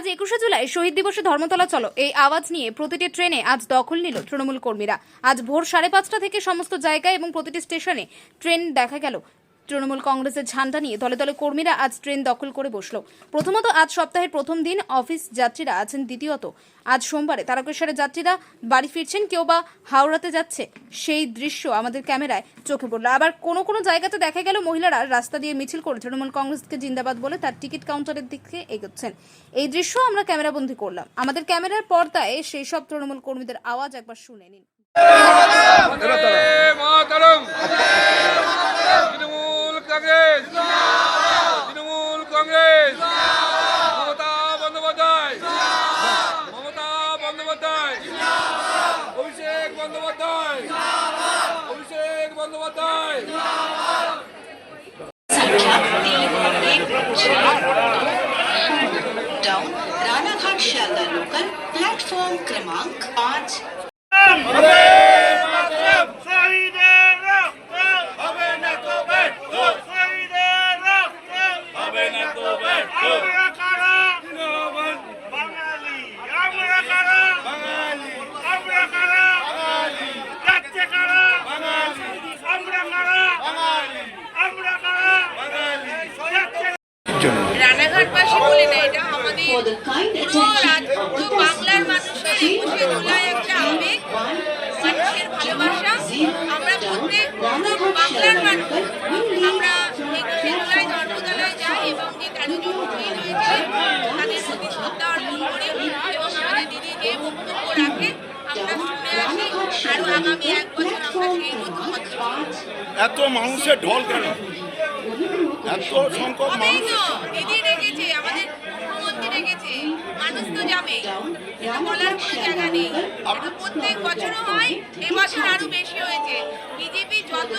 আজ 21শে জুলাই শহীদ দিবসে ধর্মতলা চলো এই আওয়াজ নিয়ে প্রতিটি ট্রেনে আজ দখল নিল তৃণমূল কর্মীরা। আজ ভোর 5:30 থেকে সমস্ত জায়গায় এবং প্রতিটি স্টেশনে ট্রেন দেখা গেল। তৃণমূল কংগ্রেসের ঝান্ডা নিয়ে দলে দলে কর্মীরা আজ ট্রেন দখল করে বসলো। প্রথমত আজ সপ্তাহের প্রথম দিন অফিস যাত্রীরা আছেন, দ্বিতীয়ত আজ সোমবারে তারকেশ্বরের যাত্রীরা বাড়ি ফিরছেন, কেউ বা হাওড়াতে যাচ্ছে। সেই দৃশ্য আমাদের ক্যামেরায় চোখে পড়লো। আবার কোনো কোনো জায়গাতে দেখা গেল মহিলারা রাস্তা দিয়ে মিছিল করে তৃণমূল কংগ্রেসকে জিন্দাবাদ বলে তার টিকিট কাউন্টারের দিকে এগোচ্ছেন। এই দৃশ্য আমরা ক্যামেরাবন্দি করলাম। আমাদের ক্যামেরার পর্দায় সেই সব তৃণমূল কর্মীদের আওয়াজ একবার শুনে নিন। Trinamool Congress Mamata Bandyopadhyay, Abhishek Bandyopadhyay, down Ranaghat Sealdah local platform क्रमांक 5। রানাঘাটবাসী বলে না, এটা আমাদের পুরো বাংলার মানুষের 21শে জুলাই একটা আবেগ, মানুষের ভালোবাসা। আমরা প্রত্যেক বাংলার মানুষ আমরা 21শে জুলাই ধর্মতলায় যাই এবং যে 13 জন শহীদ হয়েছে তাদের প্রতি শ্রদ্ধা অর্পণ করি এবং আমাদের দিদি যে বক্তব্য রাখে আমরা শুনে আসি। আরো আগামী 1 বছর আমরা সেই মতো হচ্ছে। এত মানুষের ঢল কেন? এত সংখ্যক মানুষ দিদি রেখেছে, আমাদের মুখ্যমন্ত্রী রেখেছে, মানুষ তো যাবে, এটা বলার কোনো জায়গা নেই। এটা প্রত্যেক বছরও হয়, এবছর আরো বেশি হয়েছে। বিজেপি যত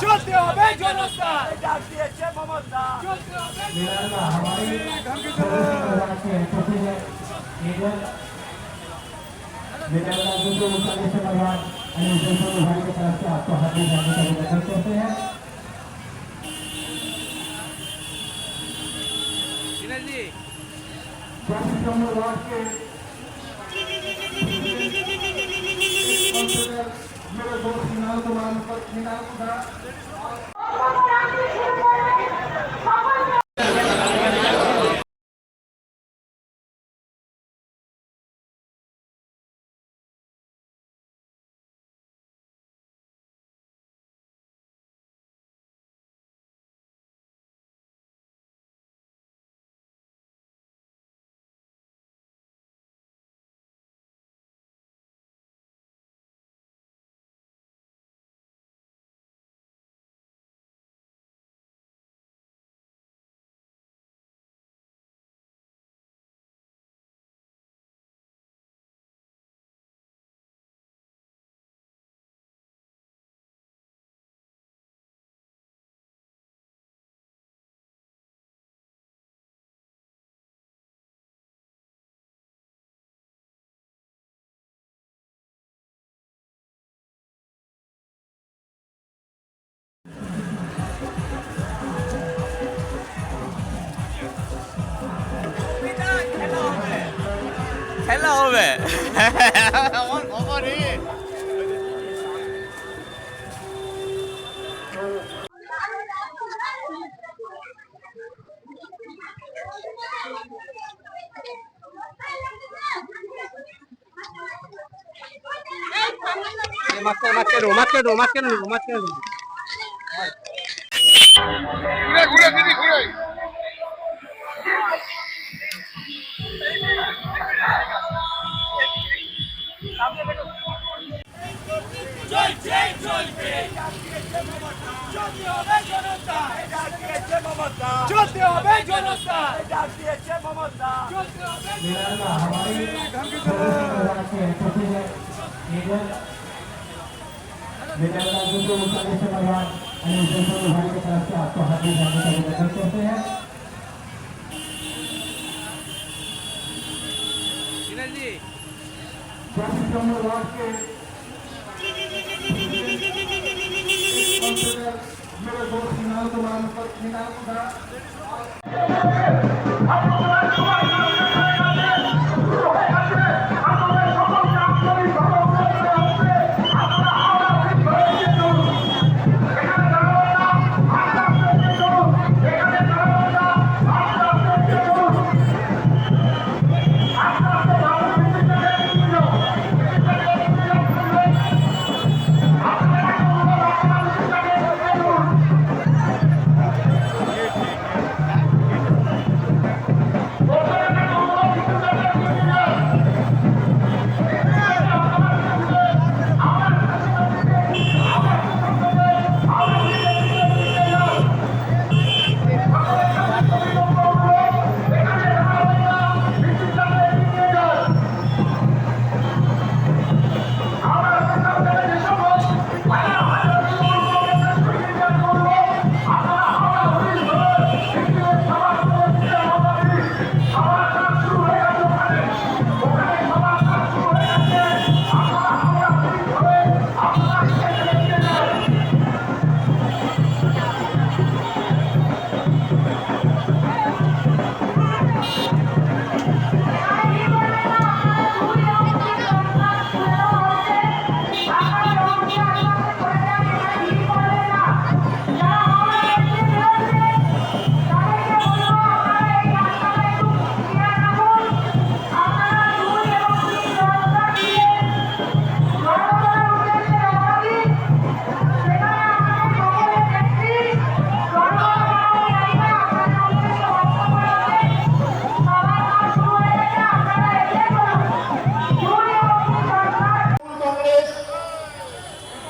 চলতে হবে জনতা, ডাক দিয়েছে মমতা। হমারে आपको हार्दिक अभिनंदन करते हैं। मेरे दोस्त फिनाल को मान पर फिनाल का খেলা হবে আমার বাবা রে। ঘুরে দিদি ঘুরে চলতে হবে জনতা, ডাক দিয়েছে মমতা। हमारे मेरे राज्यों को ऊंचाई से भगवान अनिल जैन भाई की तरफ से आपको हार्दिक अभिनंदन करते हैं। चौबीस नंबर वार्ड के मेरे दोस्त मीनाल कुमार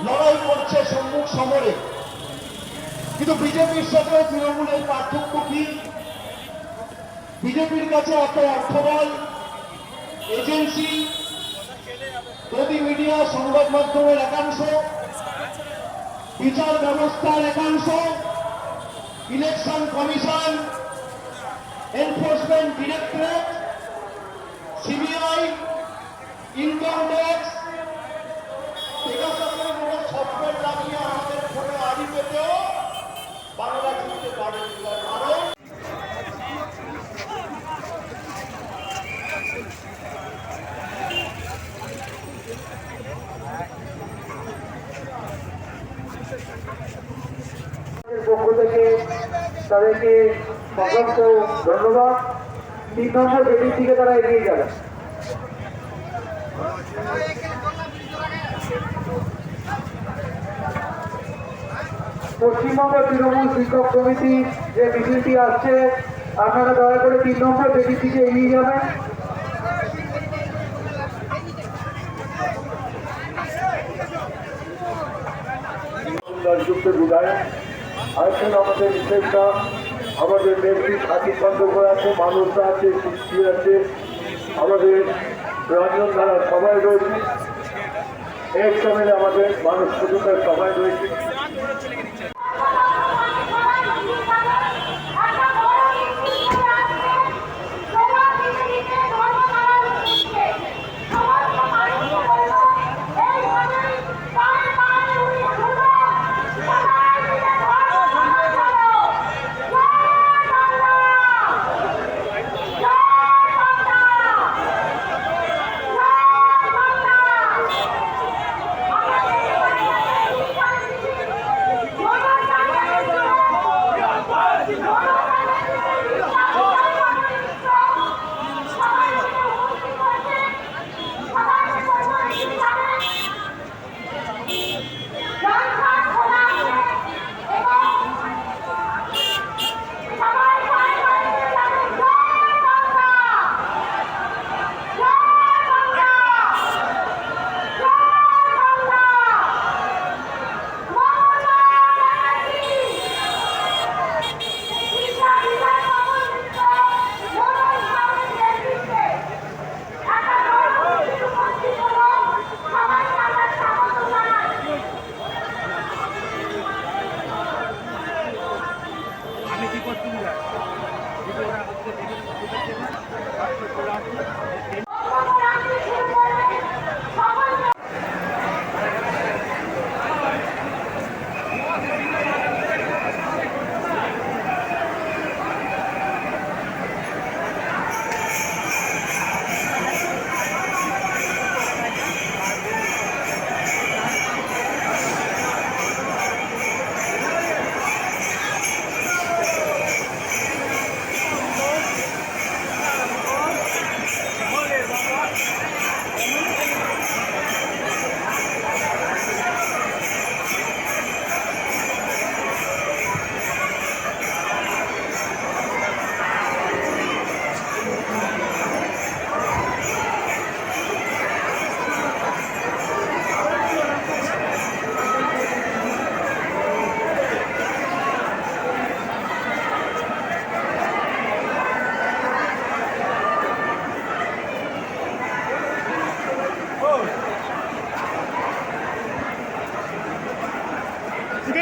লড়াই করছে সম্মুখ সমরে, কিন্তু বিজেপির সাথে তৃণমূলের পার্থক্য কি? বিজেপির কাছে এত অর্থবল, এজেন্সি, গদি মিডিয়া, সংবাদ মাধ্যমের একাংশ, বিচার ব্যবস্থার একাংশ, election commission, enforcement directorate, CBI, income tax, software লাগিয়ে আমাদের ফোনে আড়ি পেতেও বাংলা চিনতে পারেন। কারণ পক্ষ থেকে তাদেরকে অসংখ্য ধন্যবাদ। 3 নম্বর বেদির দিকে তারা এগিয়ে যাবে। পশ্চিমবঙ্গ তৃণমূল শিক্ষক সমিতি যে মিছিলটি আসছে, আপনারা দয়া করে 3 নম্বর বেদির দিকে এগিয়ে যাবেন। বিধায়ক আছেন, আমাদের বিশেষটা আমাদের নেত্রী সাথী বন্দ্যোপাধ্যায় আছে, মানুষরা আছে, সৃষ্টি আছে, আমাদের রঞ্জন ধারা সবাই রয়েছে, একটা মিলে আমাদের মানুষ কুটুম্বের সবাই রয়েছে। What?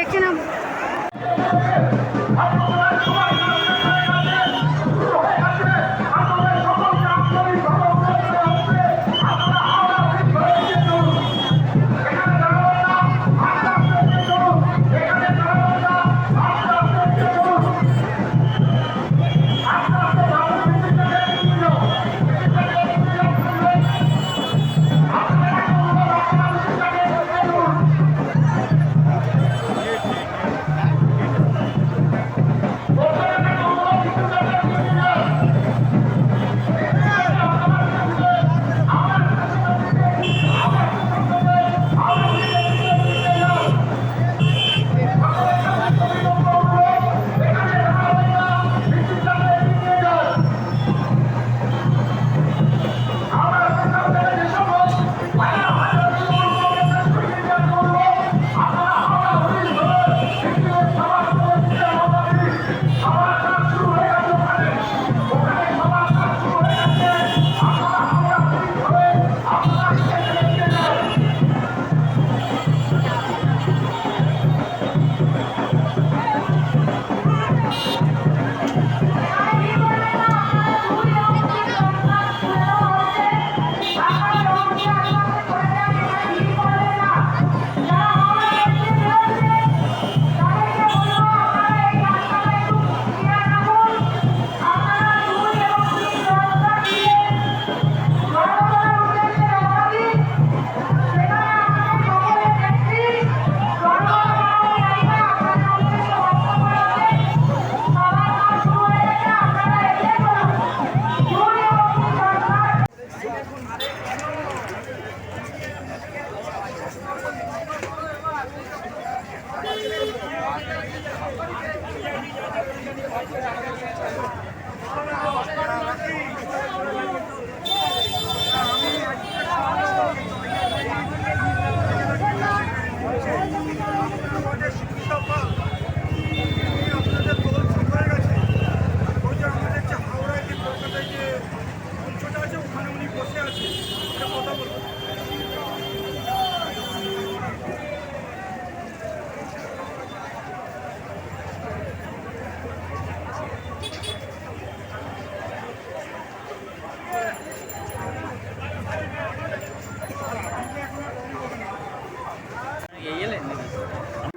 দেখে নাও।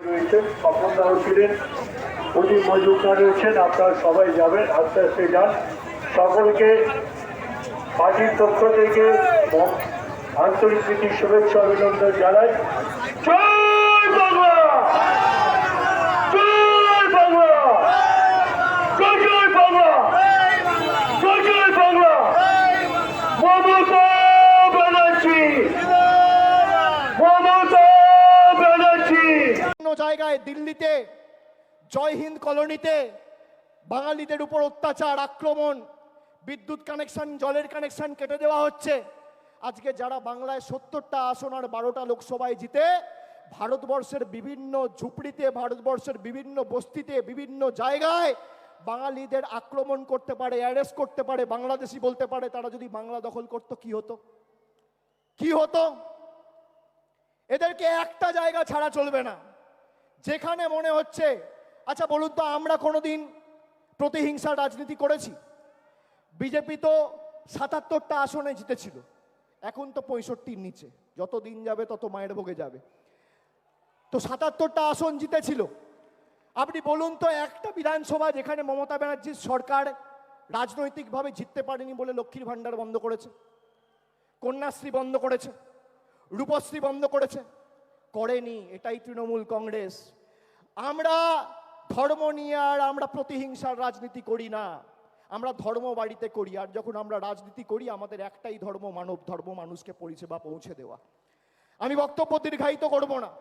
রয়েছেন স্বপন দাও ছিলেন, প্রদীপ মজুমদার রয়েছেন, আপনারা সবাই যাবেন, আস্তে আস্তে যান। সকলকে পার্টির পক্ষ থেকে আন্তরিক প্রীতি শুভেচ্ছা অভিনন্দন জানাই। জয় বাংলা, জয় বাংলা, জয় জয় বাংলা, জয় জয় বাংলা। মমতা ব্যানার্জি, মমতা ব্যানার্জি। অন্য জায়গায় দিল্লিতে জয় হিন্দ কলোনিতে বাঙালিদের উপর অত্যাচার, আক্রমণ, বিদ্যুৎ কানেকশন, জলের কানেকশন কেটে দেওয়া হচ্ছে। আজকে যারা বাংলায় 70টা আসন আর 12টা লোকসভায় জিতে ভারতবর্ষের বিভিন্ন ঝুপড়িতে, ভারতবর্ষের বিভিন্ন বস্তিতে, বিভিন্ন জায়গায় বাঙালিদের আক্রমণ করতে পারে, অ্যারেস্ট করতে পারে, বাংলাদেশি বলতে পারে, তারা যদি বাংলা দখল করতো কি হতো? কি হতো? এদেরকে একটা জায়গা ছাড়া চলবে না, যেখানে মনে হচ্ছে। আচ্ছা বলুন তো, আমরা কোনোদিন প্রতিহিংসার রাজনীতি করেছি? বিজেপি তো 77টা আসনে জিতেছিল, এখন তো 65-র নিচে, যত দিন যাবে তত মায়ের ভোগে যাবে। তো 77টা আসন জিতেছিল। আপনি বলুন তো, একটা বিধানসভা যেখানে মমতা ব্যানার্জির সরকার রাজনৈতিকভাবে জিততে পারেনি বলে লক্ষ্মীর ভাণ্ডার বন্ধ করেছে, কন্যাশ্রী বন্ধ করেছে, রূপশ্রী বন্ধ করেছে? করেনি। এটাই তৃণমূল কংগ্রেস। আমরা ধর্ম নিয়ে আর আমরা প্রতিহিংসার রাজনীতি করি না, আমরা ধর্ম বাড়িতে করি। আর যখন আমরা রাজনীতি করি, আমাদের একটাই ধর্ম, মানব ধর্ম, মানুষকে পরিষেবা পৌঁছে দেওয়া। আমি বক্তব্য দীর্ঘায়িত করব না।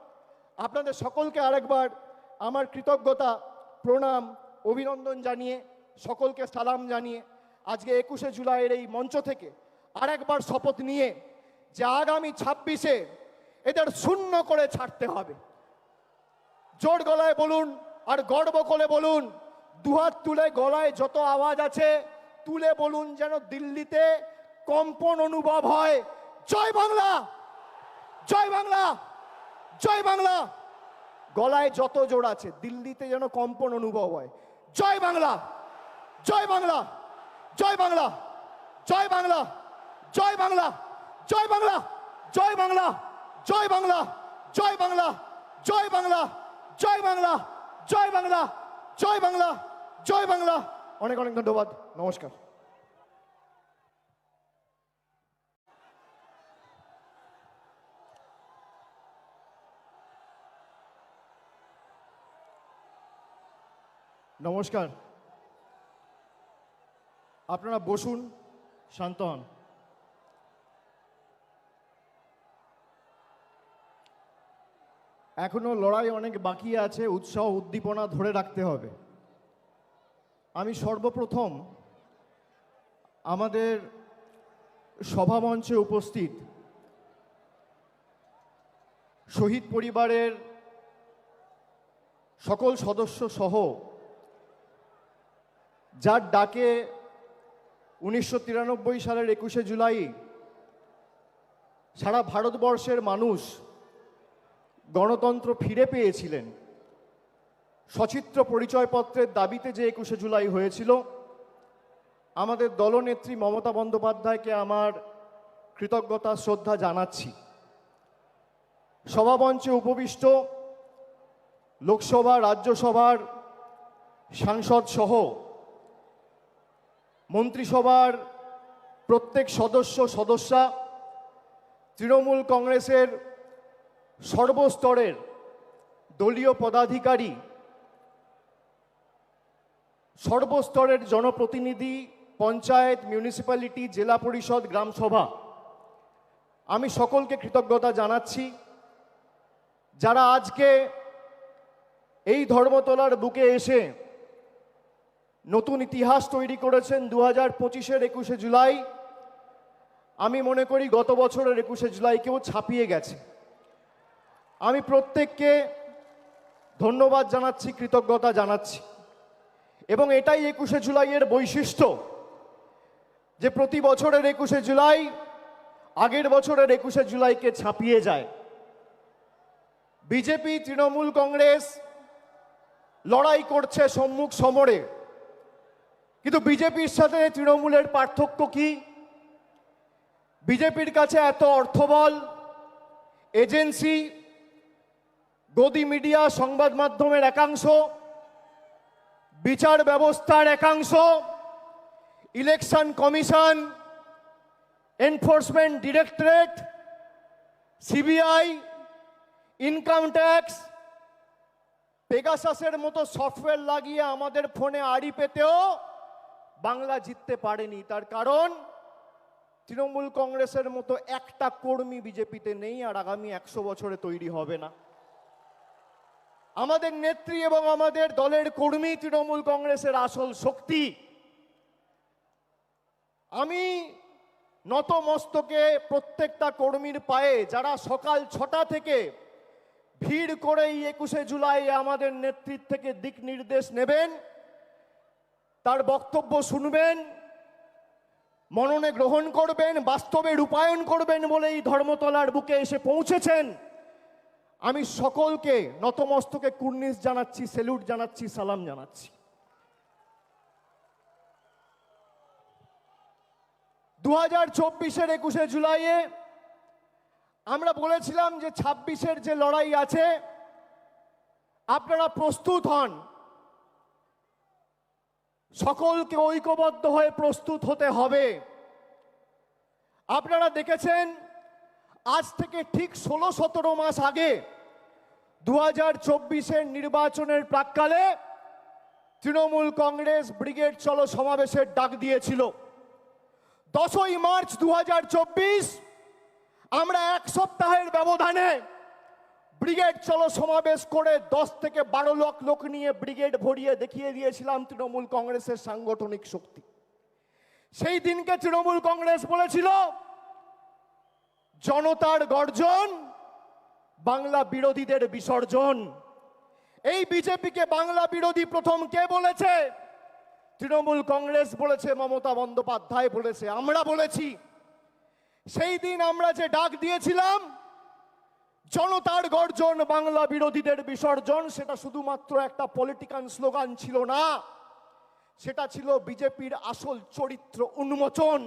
আপনাদের সকলকে আরেকবার আমার কৃতজ্ঞতা, প্রণাম, অভিনন্দন জানিয়ে, সকলকে সালাম জানিয়ে আজকে 21শে জুলাইয়ের এই মঞ্চ থেকে আরেকবার শপথ নিয়ে যে আগামী 26-এ এদের শূন্য করে ছাড়তে হবে। জোর গলায় বলুন আর গর্ব করে বলুন, দুহাত তুলে গলায় যত আওয়াজ আছে তুলে বলুন, যেন দিল্লিতে কম্পন অনুভব হয়। জয় বাংলা, জয় বাংলা, জয় বাংলা। গলায় যত জোর আছে, দিল্লিতে যেন কম্পন অনুভব হয়। জয় বাংলা, জয় বাংলা, জয় বাংলা, জয় বাংলা, জয় বাংলা, জয় বাংলা, জয় বাংলা, জয় বাংলা, জয় বাংলা, জয় বাংলা, জয় বাংলা, জয় বাংলা, জয় বাংলা, জয় বাংলা। অনেক অনেক ধন্যবাদ, নমস্কার। নমস্কার, আপনারা বসুন, শান্ত হন। এখনো লড়াই অনেক বাকি আছে, উৎসাহ উদ্দীপনা ধরে রাখতে হবে। আমি সর্বপ্রথম আমাদের সভামঞ্চে উপস্থিত শহীদ পরিবারের সকল সদস্য সহ, যার ডাকে 1993 সালের 21শে জুলাই সারা ভারতবর্ষের মানুষ গণতন্ত্র ফিরে পেয়েছিলেন, সচিত্র পরিচয়পত্রের দাবিতে যে 21শে জুলাই হয়েছিল, আমাদের দলনেত্রী মমতা বন্দ্যোপাধ্যায়কে আমার কৃতজ্ঞতা শ্রদ্ধা জানাচ্ছি। সভামঞ্চে উপবিষ্ট লোকসভা, রাজ্যসভার সাংসদ সহ মন্ত্রিসভার প্রত্যেক সদস্যা, তৃণমূল কংগ্রেসের সর্বস্তরের দলীয় পদাধিকারী, সর্বস্তরের জনপ্রতিনিধি, পঞ্চায়েত, মিউনিসিপ্যালিটি, জেলা পরিষদ, গ্রামসভা, আমি সকলকে কৃতজ্ঞতা জানাচ্ছি, যারা আজকে এই ধর্মতলার বুকে এসে নতুন ইতিহাস তৈরি করেছেন। 2025-এর 21শে জুলাই আমি মনে করি গত বছরের 21শে জুলাইকেও ছাপিয়ে গেছে। আমি প্রত্যেককে ধন্যবাদ জানাচ্ছি, কৃতজ্ঞতা জানাচ্ছি, এবং এটাই 21শে জুলাইয়ের বৈশিষ্ট্য যে প্রতি বছরের 21শে জুলাই আগের বছরের 21শে জুলাইকে ছাপিয়ে যায়। বিজেপি, তৃণমূল কংগ্রেস লড়াই করছে সম্মুখ সমরে, কিন্তু বিজেপির সাথে তৃণমূলের পার্থক্য কি? বিজেপির কাছে এত অর্থবল, এজেন্সি, গদি মিডিয়া, সংবাদ মাধ্যমের একাংশ, বিচার ব্যবস্থার একাংশ, election commission, enforcement directorate, CBI, income tax, পেগাসাসের মতো সফটওয়্যার লাগিয়ে আমাদের ফোনে আড়ি পেতেও বাংলা জিততে পারেনি। তার কারণ তৃণমূল কংগ্রেসের মতো একটা কর্মী বিজেপিতে নেই, আর আগামী 100 বছরে তৈরি হবে না। আমাদের নেত্রী এবং আমাদের দলের কর্মী তৃণমূল কংগ্রেসের আসল শক্তি। আমি নত মস্তকে প্রত্যেকটা কর্মীর পায়ে, যারা সকাল 6টা থেকে ভিড় করে এই 21শে জুলাই আমাদের নেতৃত্ব থেকে দিক নির্দেশ নেবেন, তার বক্তব্য শুনবেন, মননে গ্রহণ করবেন, বাস্তবে রূপায়ণ করবেন বলে এই ধর্মতলার বুকে এসে পৌঁছেছেন। আমি সকলকে নতমস্তকে কুর্নিশ জানাচ্ছি, স্যালুট জানাচ্ছি, সালাম জানাচ্ছি। 2024-এর 21শে জুলাইয়ে আমরা বলেছিলাম যে 26-এর যে লড়াই আছে, আপনারা প্রস্তুত হন, সকলকে ঐক্যবদ্ধ হয়ে প্রস্তুত হতে হবে। আপনারা দেখেছেন আজ থেকে ঠিক 16-17 মাস আগে 2024-এর নির্বাচনের প্রাক্কালে তৃণমূল কংগ্রেস ব্রিগেড চলো সমাবেশের ডাক দিয়েছিল। 10ই মার্চ 2024 আমরা এক সপ্তাহের ব্যবধানে ব্রিগেড চলো সমাবেশ করে 10 থেকে 12 লাখ লোক নিয়ে ব্রিগেড ভরিয়ে দেখিয়ে দিয়েছিলাম তৃণমূল কংগ্রেসের সাংগঠনিক শক্তি। সেই দিনকে তৃণমূল কংগ্রেস বলেছিল জনতার গর্জন, বাংলা বিরোধীদের বিসর্জন। এই বিজেপিকে বাংলা বিরোধী প্রথম কে বলেছে? তৃণমূল কংগ্রেস বলেছে, মমতা বন্দ্যোপাধ্যায় বলেছে, আমরা বলেছি। সেই দিন আমরা যে ডাক দিয়েছিলাম জনতার গর্জন, বাংলা বিরোধীদের বিসর্জন, সেটা শুধুমাত্র একটা পলিটিক্যাল স্লোগান ছিল না, সেটা ছিল বিজেপির আসল চরিত্র উন্মোচন।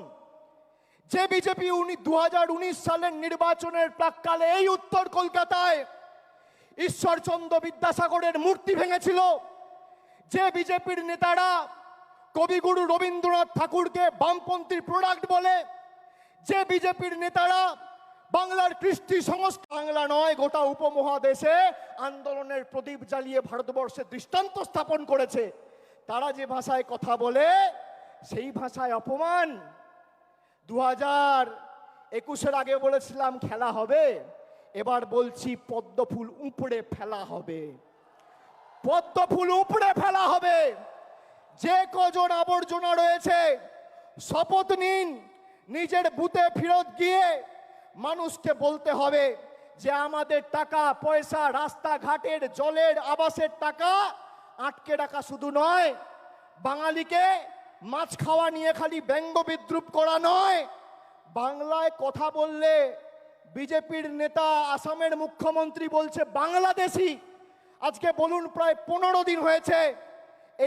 যে বিজেপি 2019 সালের নির্বাচনের প্রাক্কালে এই উত্তর কলকাতায় ঈশ্বরচন্দ্র বিদ্যাসাগরের মূর্তি ভেঙেছিল, যে বিজেপির নেতারা কবিগুরু রবীন্দ্রনাথ ঠাকুরকে বামপন্থীর প্রোডাক্ট বলে, যে বিজেপির নেতারা বাংলার কৃষ্টি সংস্কৃতি, বাংলা নয় গোটা উপমহাদেশে আন্দোলনের প্রদীপ জ্বালিয়ে ভারতবর্ষে দৃষ্টান্ত স্থাপন করেছে, তারা যে ভাষায় কথা বলে সেই ভাষায় অপমান। 2021-এর আগে বলেছিলাম খেলা হবে, এবার বলছি পদ্মফুল উপড়ে ফেলা হবে, পদ্মফুল উপড়ে ফেলা হবে। যে কজন আবর্জনা রয়েছে শপথ নিন, নিজের বুথে ফেরত গিয়ে মানুষকে বলতে হবে যে আমাদের টাকা পয়সা, রাস্তাঘাটের, জলের, আবাসের টাকা আটকে রাখা শুধু নয়, বাঙালিকে মাছ খাওয়া নিয়ে খালি ব্যঙ্গ বিদ্রুপ করা নয়, বাংলায় কথা বললে বিজেপির নেতা আসামের মুখ্যমন্ত্রী বলছে বাংলাদেশি। আজকে বলুন প্রায় 15 দিন হয়েছে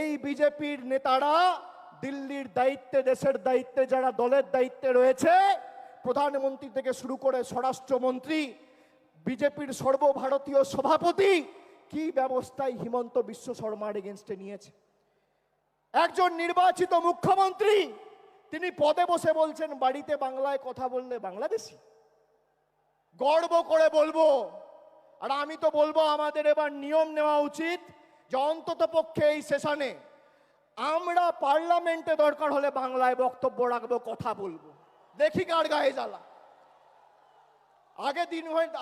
এই বিজেপির নেতারা দিল্লির দায়িত্বে, দেশের দায়িত্বে, যারা দলের দায়িত্বে রয়েছে, প্রধানমন্ত্রী থেকে শুরু করে স্বরাষ্ট্রমন্ত্রী, বিজেপির সর্বভারতীয় সভাপতি, কি ব্যবস্থায় হিমন্ত বিশ্ব শর্মার এগেনস্টে নিয়েছে। একজন নির্বাচিত মুখ্যমন্ত্রী তিনি পদে বসে বলছেন বাড়িতে বাংলায় কথা বললে বাংলাদেশি। গর্ব করে বলবো, আর আমি তো বলবো আমাদের এবার নিয়ম নেওয়া উচিত যে অন্তত পক্ষে এই সেশনে আমরা পার্লামেন্টে দরকার হলে বাংলায় বক্তব্য রাখবো, কথা বলবো, দেখি কার গায়ে জ্বালা।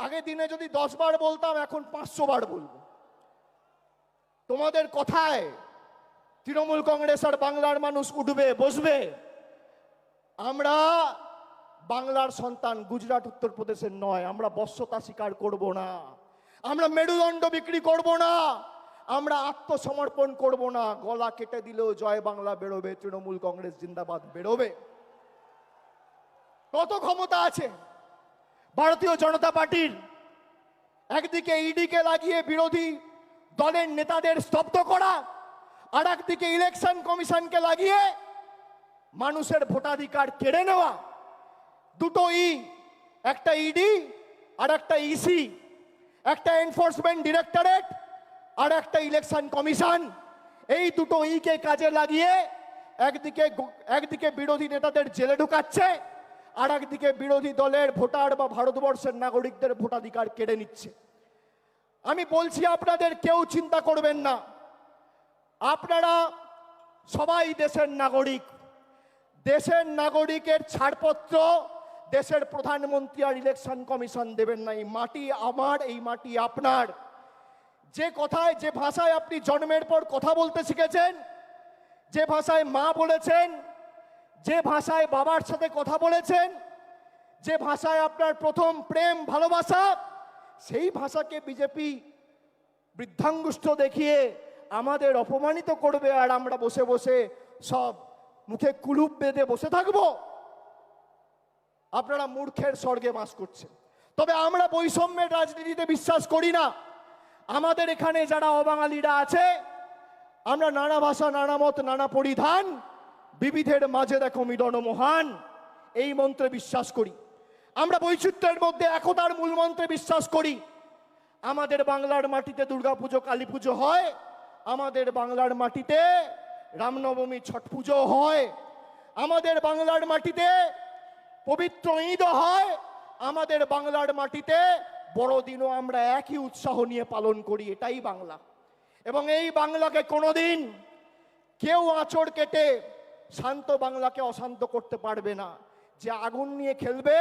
আগে দিনে যদি 10 বার বলতাম, এখন 500 বার বলবো। তোমাদের কথায় তৃণমূল কংগ্রেস আর বাংলার মানুষ উঠবে বসবে। আমরা বাংলার সন্তান, গুজরাট উত্তরপ্রদেশের নয়। আমরা বশ্যতা স্বীকার করব না, আমরা মেরুদণ্ড বিক্রি করব না, আমরা আত্মসমর্পণ করব না। গলা কেটে দিলেও জয় বাংলা বেরোবে, তৃণমূল কংগ্রেস জিন্দাবাদ বেরোবে। কত ক্ষমতা আছে ভারতীয় জনতা পার্টির? একদিকে ইডিকে লাগিয়ে বিরোধী দলের নেতাদের স্তব্ধ করা, আর একদিকে ইলেকশন কমিশনকে লাগিয়ে মানুষের ভোটাধিকার কেড়ে নেওয়া। দুটো একটা ইডি আর একটা ইসি, একটা এনফোর্সমেন্ট ডিরেক্টরেট আর একটা ইলেকশন কমিশন। এই দুটো কে কাজে লাগিয়ে একদিকে বিরোধী নেতাদের জেলে ঢুকাচ্ছে, আর একদিকে বিরোধী দলের ভোটার বা ভারতবর্ষের নাগরিকদের ভোটাধিকার কেড়ে নিচ্ছে। আমি বলছি আপনাদের কেউ চিন্তা করবেন না, আপনারা সবাই দেশের নাগরিক। দেশের নাগরিকের ছাড়পত্র দেশের প্রধানমন্ত্রী আর ইলেকশন কমিশন দেবেন না। এই মাটি আমার, এই মাটি আপনার। যে কথায়, যে ভাষায় আপনি জন্মের পর কথা বলতে শিখেছেন, যে ভাষায় মা বলেছেন, যে ভাষায় বাবার সাথে কথা বলেছেন, যে ভাষায় আপনার প্রথম প্রেম ভালোবাসা, সেই ভাষাকে বিজেপি বৃদ্ধাঙ্গুষ্ঠ দেখিয়ে আমাদের অপমানিত করবে, আর আমরা বসে বসে সব মুখে কুলুপ বেঁধে বসে থাকবো। আপনারা মূর্খের স্বর্গে বাস করছেন। তবে আমরা বৈষম্যের রাজনীতিতে বিশ্বাস করি না। আমাদের এখানে যারা অবাঙালিরা আছে, আমরা নানা ভাষা, নানা মত, নানা পরিধান, বিবিধের মাঝে দেখো মিলন মহান, এই মন্ত্রে বিশ্বাস করি। আমরা বৈচিত্র্যের মধ্যে একতার মূল মন্ত্রে বিশ্বাস করি। আমাদের বাংলার মাটিতে দুর্গাপুজো, কালী পুজো হয়, আমাদের বাংলার মাটিতে রামনবমী, ছট পুজো হয়, আমাদের বাংলার মাটিতে পবিত্র ঈদ হয়, আমাদের বাংলার মাটিতে বড়দিনও আমরা একই উৎসাহ নিয়ে পালন করি। এটাই বাংলা। এবং এই বাংলাকে কোনোদিন কেউ আঁচড় কেটে শান্ত বাংলাকে অশান্ত করতে পারবে না। যে আগুন নিয়ে খেলবে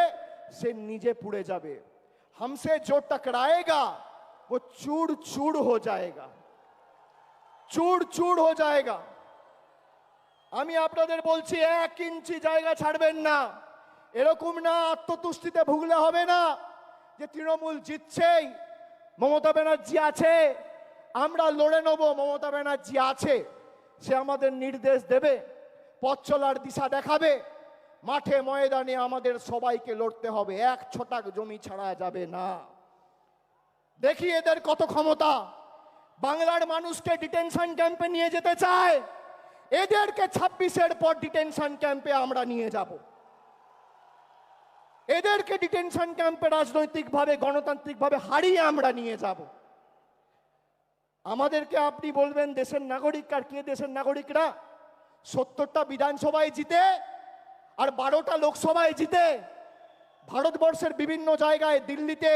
সে নিজে পুড়ে যাবে। हमसे जो टकराएगा वो चूर चूर हो जाएगा, चूर चूर हो जाएगा। আমি আপনাদের বলছি 1 ইঞ্চি জায়গা ছাড়বেন না। এরকম না আত্মতুষ্টিতে ভুগলে হবে না যে তৃণমূল জিতছেই, মমতা ব্যানার্জি আছে, আমরা লড়ে নেব। মমতা ব্যানার্জি আছে, সে আমাদের নির্দেশ দেবে, পথ চলার দিশা দেখাবে। মাঠে ময়দানে আমাদের সবাইকে লড়তে হবে, 1 ছটাক জমি ছাড়া যাবে না। দেখি এদের কত ক্ষমতা। বাংলার মানুষকে ডিটেনশন ক্যাম্পে নিয়ে যেতে চায়, এদেরকে 26-এর পর ডিটেনশন ক্যাম্পে আমরা নিয়ে যাব। এদেরকে ডিটেনশন ক্যাম্পে রাজনৈতিকভাবে গণতান্ত্রিকভাবে হারিয়ে আমরা নিয়ে যাব। আমাদেরকে আপনি বলবেন দেশের নাগরিক, আর কে দেশের নাগরিকরা? 70টা বিধানসভায় জিতে আর 12টা লোকসভায় জিতে ভারতবর্ষের বিভিন্ন জায়গায়, দিল্লিতে,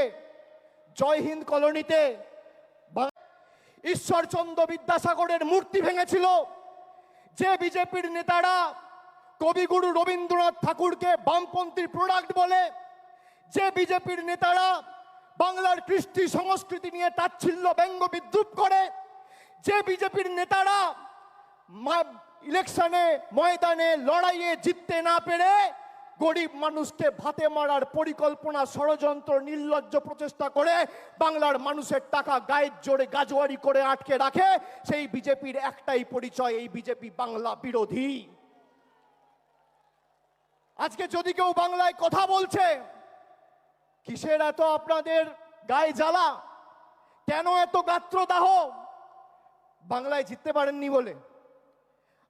জয় হিন্দ কলোনিতে ঈশ্বরচন্দ্র বিদ্যাসাগরের মূর্তি ভেঙেছিল। যে বিজেপির নেতারা কবিগুরু রবীন্দ্রনাথ ঠাকুরকে বামপন্থী প্রোডাক্ট বলে, যে বিজেপির নেতারা বাংলার কৃষ্টি সংস্কৃতি নিয়ে তাচ্ছিল্য ব্যঙ্গ বিদ্রুপ করে, যে বিজেপির নেতারা ইলেকশনে ময়দানে লড়াইয়ে জিততে না পেরে গরিব মানুষকে ভাতে মারার পরিকল্পনা, ষড়যন্ত্র, নির্লজ্জ প্রচেষ্টা করে বাংলার মানুষের টাকা গায়ের জোরে গাজোয়ারি করে আটকে রাখে, সেই বিজেপির একটাই পরিচয়, এই বিজেপি বাংলা বিরোধী। আজকে যদি কেউ বাংলায় কথা বলছে, কিসের এত আপনাদের গায়ে জ্বালা? কেন এত গাত্রদাহ? বাংলায় জিততে পারেননি বলে।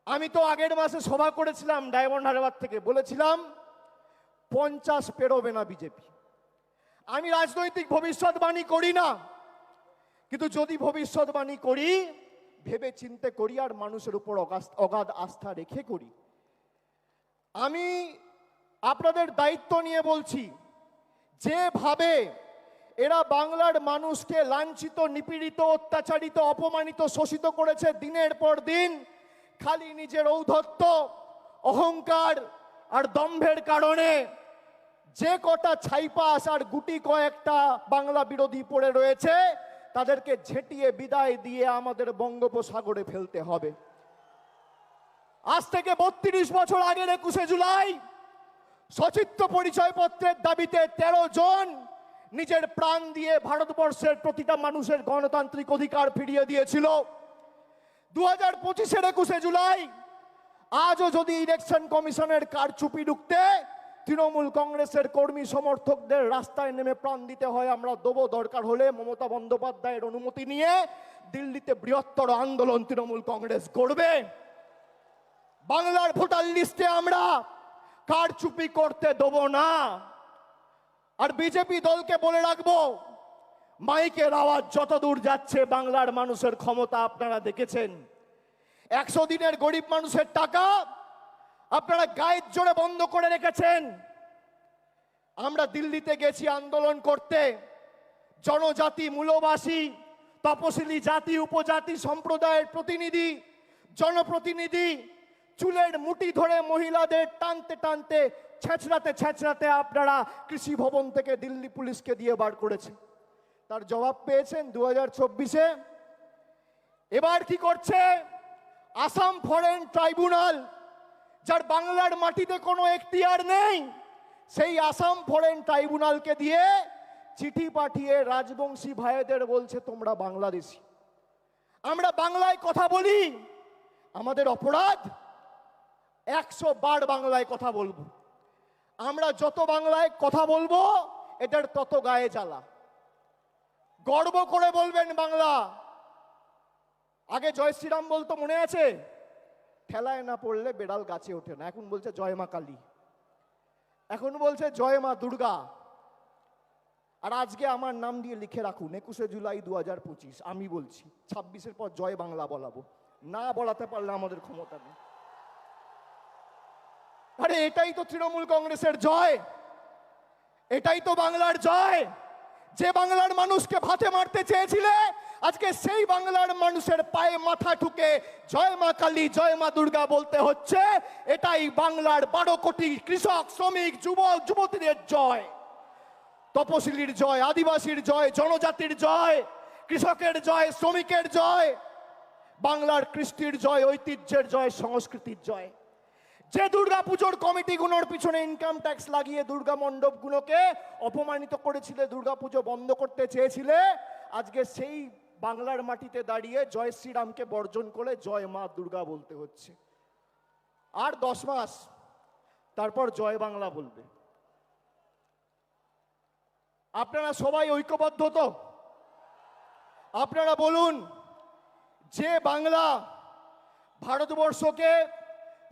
আমি তো আগের মাসে সভা করেছিলাম ডায়মন্ড হারবার থেকে, বলেছিলাম 50 পেরোবে না বিজেপি। আমি রাজনৈতিক ভবিষ্যৎবাণী করি না, কিন্তু যদি ভবিষ্যৎবাণী করি ভেবে চিন্তে করি আর মানুষের উপর অগাধ আস্থা রেখে করি। আমি আপনাদের দায়িত্ব নিয়ে বলছি, যেভাবে এরা বাংলার মানুষকে লাঞ্ছিত, নিপীড়িত, অত্যাচারিত, অপমানিত, শোষিত করেছে দিনের পর দিন, খালি নিজের ঔদ্ধত্য, অহংকার আর দম্ভের কারণে যে কটা ছাইপাস আর গুটি কয়েকটা বাংলা বিরোধী পড়ে রয়েছে, তাদেরকে ঝেঁটিয়ে বিদায় দিয়ে আমাদের বঙ্গোপসাগরে ফেলতে হবে। আজ থেকে 32 বছর আগের 21শে জুলাই সচিত্র পরিচয়পত্রের দাবিতে 13 জন নিজের প্রাণ দিয়ে ভারতবর্ষের প্রতিটা মানুষের গণতান্ত্রিক অধিকার ফিরিয়ে দিয়েছিল। 2025-এর 21শে জুলাই আজও যদি ইলেকশন কমিশনের কারচুপি ঢুকতে তৃণমূল কংগ্রেসের কর্মী সমর্থকদের রাস্তায় নেমে প্রাণ দিতে হয়, আমরা দেবো। দরকার হলে মমতা বন্দ্যোপাধ্যায়ের অনুমতি নিয়ে দিল্লিতে বৃহত্তর আন্দোলন তৃণমূল কংগ্রেস করবে। বাংলার ভোটার লিস্টে আমরা কারচুপি করতে দেবো না। আর বিজেপি দলকে বলে রাখবো, মাইকের আওয়াজ যত দূর যাচ্ছে, বাংলার মানুষের ক্ষমতা আপনারা দেখেছেন। 100 দিনের গরিব মানুষের টাকা আপনারা গায়ের জোরে বন্ধ করে রেখেছেন। আমরা দিল্লিতে গেছি আন্দোলন করতে, জনজাতি, মূলবাসী, তপশিলি জাতি, উপজাতি সম্প্রদায়ের প্রতিনিধি, জনপ্রতিনিধি চুলের মুঠি ধরে মহিলাদের টানতে টানতে, ছেঁচড়াতে ছেঁচড়াতে আপনারা কৃষি ভবন থেকে দিল্লি পুলিশকে দিয়ে বার করেছে। তার জবাব পেয়েছেন 2024-এ। এবার কি করছে আসাম ফরেন ট্রাইব্যুনাল, যার বাংলার মাটিতে কোনো এখতিয়ার নেই, সেই আসাম ফরেন ট্রাইব্যুনালকে দিয়ে চিঠি পাঠিয়ে রাজবংশী ভাইদের বলছে তোমরা বাংলাদেশি। আমরা বাংলায় কথা বলি, আমাদের অপরাধ 100 বার বাংলায় কথা বলবো। আমরা যত বাংলায় কথা বলবো এদের তত গায়ে জ্বালা। গর্ব করে বলবেন বাংলা। আগে জয় শ্রীরাম বলতো, মনে আছে? ঠেলায় না পড়লে বেড়াল গাছে ওঠে না। এখন বলছে জয় মা কালী, এখন বলছে জয় মা দুর্গা। আর আজকে আমার নাম দিয়ে লিখে রাখুন 21শে জুলাই 2025। আমি বলছি 26-এর পর জয় বাংলা বলাবো, না বলাতে পারলে আমাদের ক্ষমতা নেই। আরে এটাই তো তৃণমূল কংগ্রেসের জয়, এটাই তো বাংলার জয়। যে বাংলার মানুষকে ভাতে মারতে চেয়েছিলে, আজকে সেই বাংলার মানুষের পায়ে মাথা ঠুকে জয় মা কালী, জয় মা দুর্গা বলতে হচ্ছে। এটাই বাংলার 12 কোটি কৃষক, শ্রমিক, যুবক, যুবতীদের জয়, তপশিলির জয়, আদিবাসীর জয়, জনজাতির জয়, কৃষকের জয়, শ্রমিকের জয়, বাংলার কৃষ্টির জয়, ঐতিহ্যের জয়, সংস্কৃতির জয়। যে দুর্গাপুজোর কমিটিগুলোর পিছনে ইনকাম ট্যাক্স লাগিয়ে দুর্গা মণ্ডপগুলোকে অপমানিত করেছিলে, দুর্গাপুজো বন্ধ করতে চেয়েছিলে, আজকে সেই বাংলার মাটিতে দাঁড়িয়ে জয় শ্রীরামকে বর্জন করে জয় মা দুর্গা বলতে হচ্ছে। আর 10 মাস তারপর জয় বাংলা বলবে। আপনারা সবাই ঐক্যবদ্ধ তো? আপনারা বলুন, যে বাংলা ভারতবর্ষকে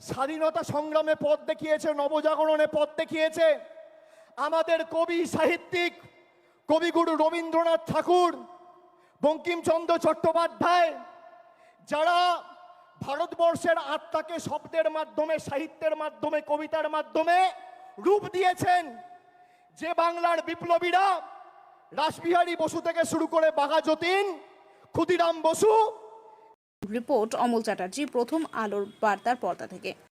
স্বাধীনতা সংগ্রামে পথ দেখিয়েছে, নবজাগরণে পথ দেখিয়েছে, আমাদের কবি সাহিত্যিক কবিগুরু রবীন্দ্রনাথ ঠাকুর, বঙ্কিমচন্দ্র চট্টোপাধ্যায়, যারা ভারতবর্ষের আত্মাকে শব্দের মাধ্যমে, সাহিত্যের মাধ্যমে, কবিতার মাধ্যমে রূপ দিয়েছেন, যে বাংলার বিপ্লবীরা রাসবিহারী বসু থেকে শুরু করে বাঘা যতীন, ক্ষুদিরাম বসু। রিপোর্ট অমল চ্যাটার্জি, প্রথম আলোর বার্তার পর্দা থেকে।